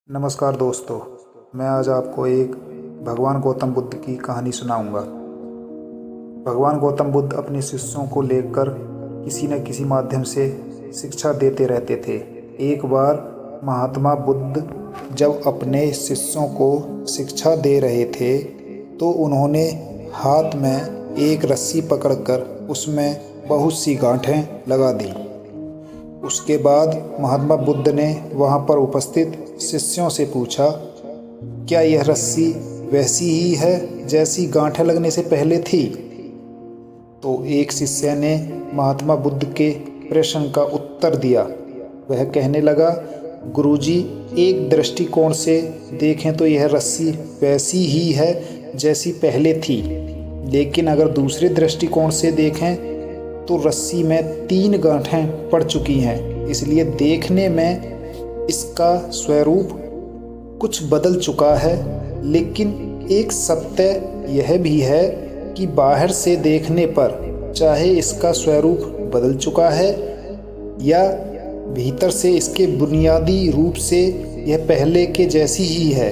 नमस्कार दोस्तों, मैं आज आपको एक भगवान गौतम बुद्ध की कहानी सुनाऊंगा। भगवान गौतम बुद्ध अपने शिष्यों को लेकर किसी न किसी माध्यम से शिक्षा देते रहते थे। एक बार महात्मा बुद्ध जब अपने शिष्यों को शिक्षा दे रहे थे तो उन्होंने हाथ में एक रस्सी पकड़कर उसमें बहुत सी गांठें लगा दी। उसके बाद महात्मा बुद्ध ने वहाँ पर उपस्थित शिष्यों से पूछा, क्या यह रस्सी वैसी ही है जैसी गांठें लगने से पहले थी? तो एक शिष्य ने महात्मा बुद्ध के प्रश्न का उत्तर दिया। वह कहने लगा, गुरुजी, एक दृष्टिकोण से देखें तो यह रस्सी वैसी ही है जैसी पहले थी, लेकिन अगर दूसरे दृष्टिकोण से देखें तो रस्सी में 3 गांठें पड़ चुकी हैं, इसलिए देखने में इसका स्वरूप कुछ बदल चुका है। लेकिन एक सत्य यह भी है कि बाहर से देखने पर चाहे इसका स्वरूप बदल चुका है या भीतर से इसके बुनियादी रूप से यह पहले के जैसी ही है।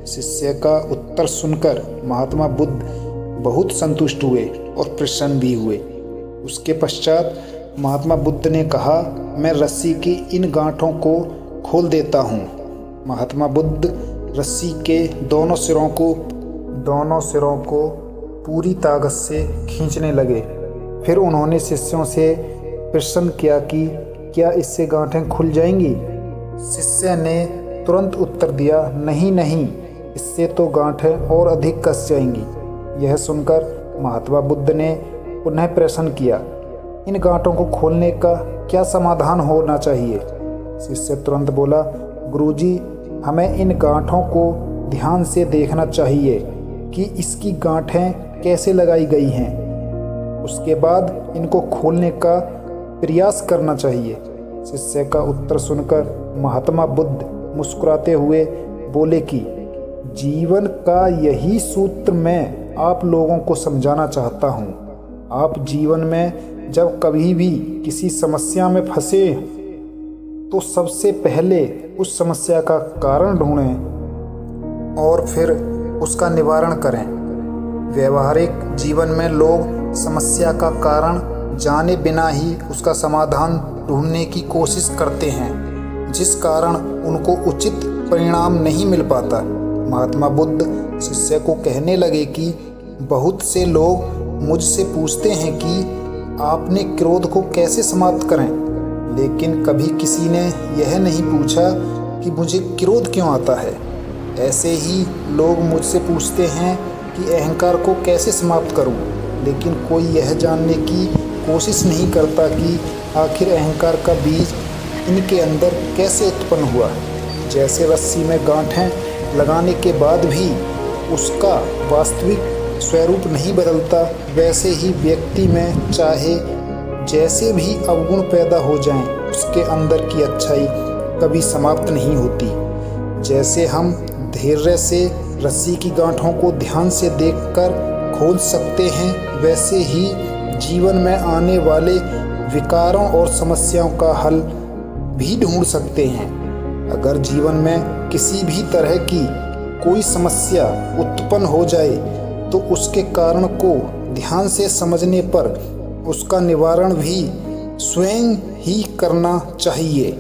शिष्य का उत्तर सुनकर महात्मा बुद्ध बहुत संतुष्ट हुए और प्रसन्न भी हुए। उसके पश्चात महात्मा बुद्ध ने कहा, मैं रस्सी की इन गांठों को खोल देता हूँ। महात्मा बुद्ध रस्सी के दोनों सिरों को पूरी ताकत से खींचने लगे। फिर उन्होंने शिष्यों से प्रश्न किया कि क्या इससे गांठें खुल जाएंगी? शिष्य ने तुरंत उत्तर दिया, नहीं, इससे तो गांठें और अधिक कस जाएंगी। यह सुनकर महात्मा बुद्ध ने पुनः प्रश्न किया, इन गांठों को खोलने का क्या समाधान होना चाहिए? शिष्य तुरंत बोला, गुरुजी, हमें इन गांठों को ध्यान से देखना चाहिए कि इसकी गांठें कैसे लगाई गई हैं। उसके बाद इनको खोलने का प्रयास करना चाहिए। शिष्य का उत्तर सुनकर महात्मा बुद्ध मुस्कुराते हुए बोले कि जीवन का यही सूत्र मैं आप लोगों को समझाना चाहता हूँ। आप जीवन में जब कभी भी किसी समस्या में फंसे तो सबसे पहले उस समस्या का कारण ढूंढें और फिर उसका निवारण करें। व्यवहारिक जीवन में लोग समस्या का कारण जाने बिना ही उसका समाधान ढूंढने की कोशिश करते हैं, जिस कारण उनको उचित परिणाम नहीं मिल पाता। महात्मा बुद्ध शिष्य को कहने लगे कि बहुत से लोग मुझसे पूछते हैं कि आपने क्रोध को कैसे समाप्त करें, लेकिन कभी किसी ने यह नहीं पूछा कि मुझे क्रोध क्यों आता है। ऐसे ही लोग मुझसे पूछते हैं कि अहंकार को कैसे समाप्त करूं, लेकिन कोई यह जानने की कोशिश नहीं करता कि आखिर अहंकार का बीज इनके अंदर कैसे उत्पन्न हुआ। जैसे रस्सी में गांठें लगाने के बाद भी उसका वास्तविक स्वरूप नहीं बदलता, वैसे ही व्यक्ति में चाहे जैसे भी अवगुण पैदा हो जाएं, उसके अंदर की अच्छाई कभी समाप्त नहीं होती। जैसे हम धैर्य से रस्सी की गांठों को ध्यान से देखकर खोल सकते हैं, वैसे ही जीवन में आने वाले विकारों और समस्याओं का हल भी ढूंढ सकते हैं। अगर जीवन में किसी भी तरह की कोई समस्या उत्पन्न हो जाए तो उसके कारण को ध्यान से समझने पर उसका निवारण भी स्वयं ही करना चाहिए।